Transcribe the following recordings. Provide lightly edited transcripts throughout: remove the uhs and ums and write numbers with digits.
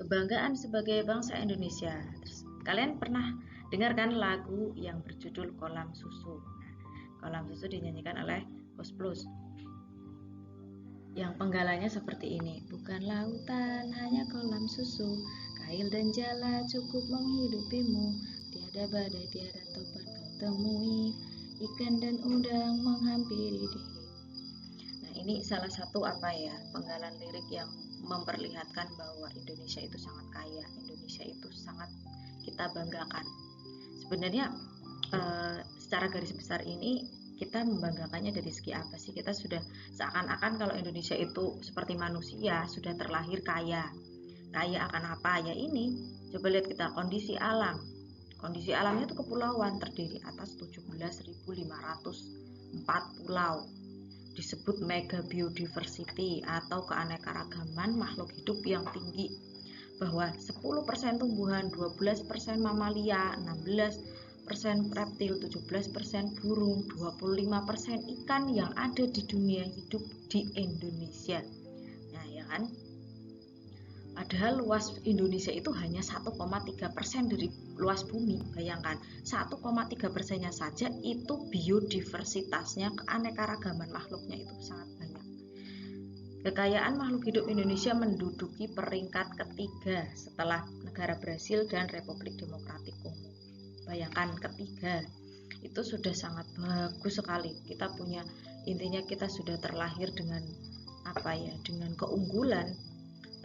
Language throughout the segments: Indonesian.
Kebanggaan sebagai bangsa Indonesia. Terus, kalian pernah dengar kan lagu yang berjudul Kolam Susu? Nah, Kolam Susu dinyanyikan oleh Koes Plus. Yang penggalanya seperti ini, bukan lautan, hanya kolam susu, kail dan jala cukup menghidupimu, tiada badai, tiada topan kau temui, ikan dan udang menghampiri diri. Nah, ini salah satu penggalan lirik yang memperlihatkan bahwa Indonesia itu sangat kaya, Indonesia itu sangat kita banggakan. Sebenarnya secara garis besar ini kita membanggakannya dari segi apa sih? Kita sudah seakan-akan kalau Indonesia itu seperti manusia, sudah terlahir kaya. Kaya akan apa? Ya ini, coba lihat kita kondisi alam. Kondisi alamnya itu kepulauan terdiri atas 17.504 pulau. Disebut mega biodiversity atau keanekaragaman makhluk hidup yang tinggi. Bahwa 10% tumbuhan, 12% mamalia, 16% reptil, 17% burung, 25% ikan yang ada di dunia hidup di Indonesia. Nah, ya kan? Padahal luas Indonesia itu hanya 1,3% dari luas bumi. Bayangkan, 1,3%-nya saja itu biodiversitasnya, keanekaragaman makhluknya itu sangat banyak. Kekayaan makhluk hidup Indonesia menduduki peringkat ketiga setelah negara Brasil dan Republik Demokratik Kongo. Bayangkan, ketiga itu sudah sangat bagus sekali. Kita punya, intinya kita sudah terlahir dengan dengan keunggulan.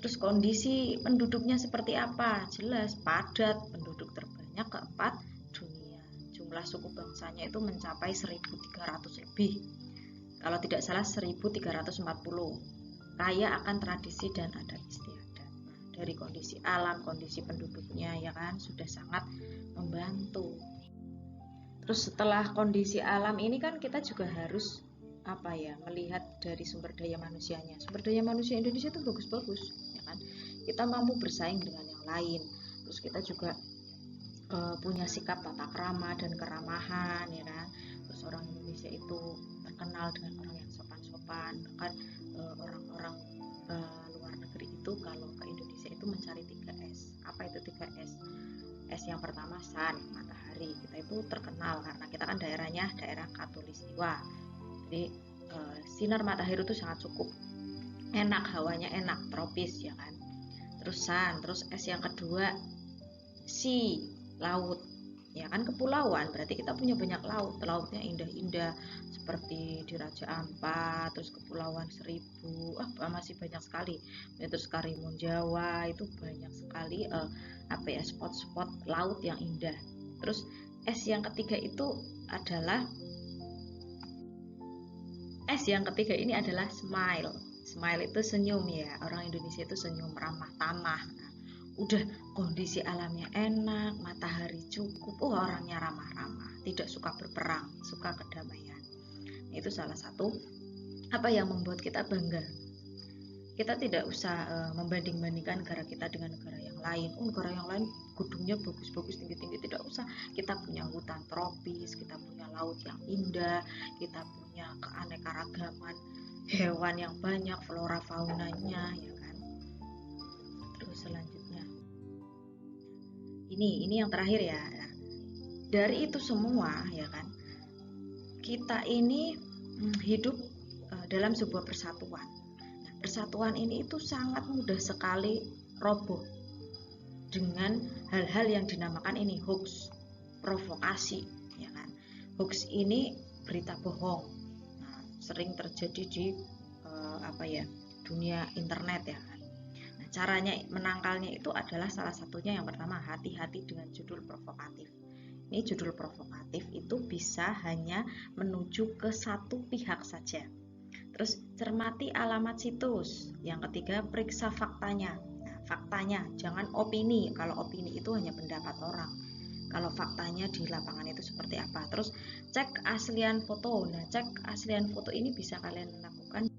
Terus kondisi penduduknya seperti apa? Jelas padat, penduduk terbanyak keempat dunia. Jumlah suku bangsanya itu mencapai 1.300 lebih. Kalau tidak salah 1.340. Kaya akan tradisi dan adat istiadat. Dari kondisi alam, kondisi penduduknya ya kan sudah sangat membantu. Terus setelah kondisi alam ini kan kita juga harus melihat dari sumber daya manusianya. Sumber daya manusia Indonesia itu bagus-bagus ya kan. Kita mampu bersaing dengan yang lain. Terus kita juga punya sikap tata krama dan keramahan ya kan. Terus orang Indonesia itu terkenal dengan orang yang sopan-sopan. Bahkan orang-orang luar negeri itu kalau ke Indonesia itu mencari 3S. Apa itu 3S? S yang pertama sun, matahari. Kita itu terkenal karena kita kan daerahnya daerah khatulistiwa. Jadi sinar matahari itu sangat cukup. Enak, hawanya enak, tropis ya kan. Terus sun, terus S yang kedua sea, laut. Ya kan kepulauan, berarti kita punya banyak laut. Lautnya indah-indah seperti di Raja Ampat, terus Kepulauan Seribu, masih banyak sekali. Terus Karimun Jawa itu banyak sekali spot-spot laut yang indah. Terus S yang ketiga ini adalah smile. Smile itu senyum ya. Orang Indonesia itu senyum, ramah tamah. Udah kondisi alamnya enak, matahari cukup, orangnya ramah-ramah, tidak suka berperang, suka kedamaian. Itu salah satu yang membuat kita bangga. Kita tidak usah membanding-bandingkan negara kita dengan negara yang lain. Negara yang lain gedungnya bagus-bagus, tinggi-tinggi, tidak usah. Kita punya hutan tropis, kita punya laut yang indah, kita punya keanekaragaman hewan yang banyak, flora faunanya ya kan. Terus selanjutnya ini yang terakhir ya. Nah, dari itu semua ya kan, kita ini hidup dalam sebuah persatuan. Nah, persatuan ini itu sangat mudah sekali roboh dengan hal-hal yang dinamakan ini hoax, provokasi ya kan. Hoax ini berita bohong. Nah, sering terjadi di dunia internet ya kan. Caranya menangkalnya itu adalah salah satunya yang pertama, hati-hati dengan judul provokatif. Ini judul provokatif itu bisa hanya menuju ke satu pihak saja. Terus cermati alamat situs. Yang ketiga, periksa faktanya. Nah, faktanya, jangan opini. Kalau opini itu hanya pendapat orang. Kalau faktanya di lapangan itu seperti apa. Terus cek aslian foto. Nah, cek aslian foto ini bisa kalian lakukan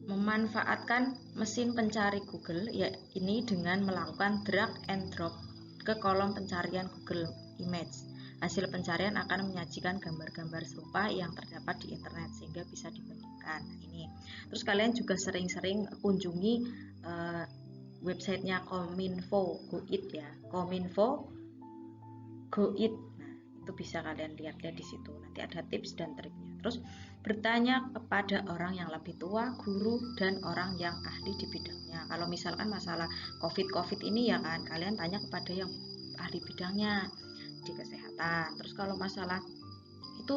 memanfaatkan mesin pencari Google ya ini dengan melakukan drag and drop ke kolom pencarian Google Image. Hasil pencarian akan menyajikan gambar-gambar serupa yang terdapat di internet sehingga bisa dibandingkan. Nah, ini. Terus kalian juga sering-sering kunjungi websitenya Kominfo Go.id ya, Kominfo Go.id. Nah, itu bisa kalian lihat-lihat di situ. Nanti ada tips dan triknya. Terus bertanya kepada orang yang lebih tua, guru, dan orang yang ahli di bidangnya. Kalau misalkan masalah COVID ini ya kan, kalian tanya kepada yang ahli bidangnya di kesehatan. Terus kalau masalah itu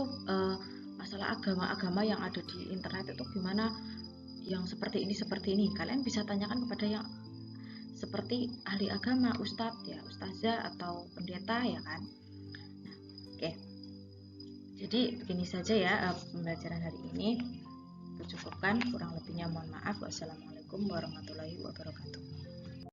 masalah agama-agama yang ada di internet itu gimana, yang seperti ini, kalian bisa tanyakan kepada yang seperti ahli agama, ustadz ya, ustazah atau pendeta ya kan. Nah, oke. Jadi begini saja ya pembelajaran hari ini. Cukupkan, kurang lebihnya mohon maaf. Wassalamualaikum warahmatullahi wabarakatuh.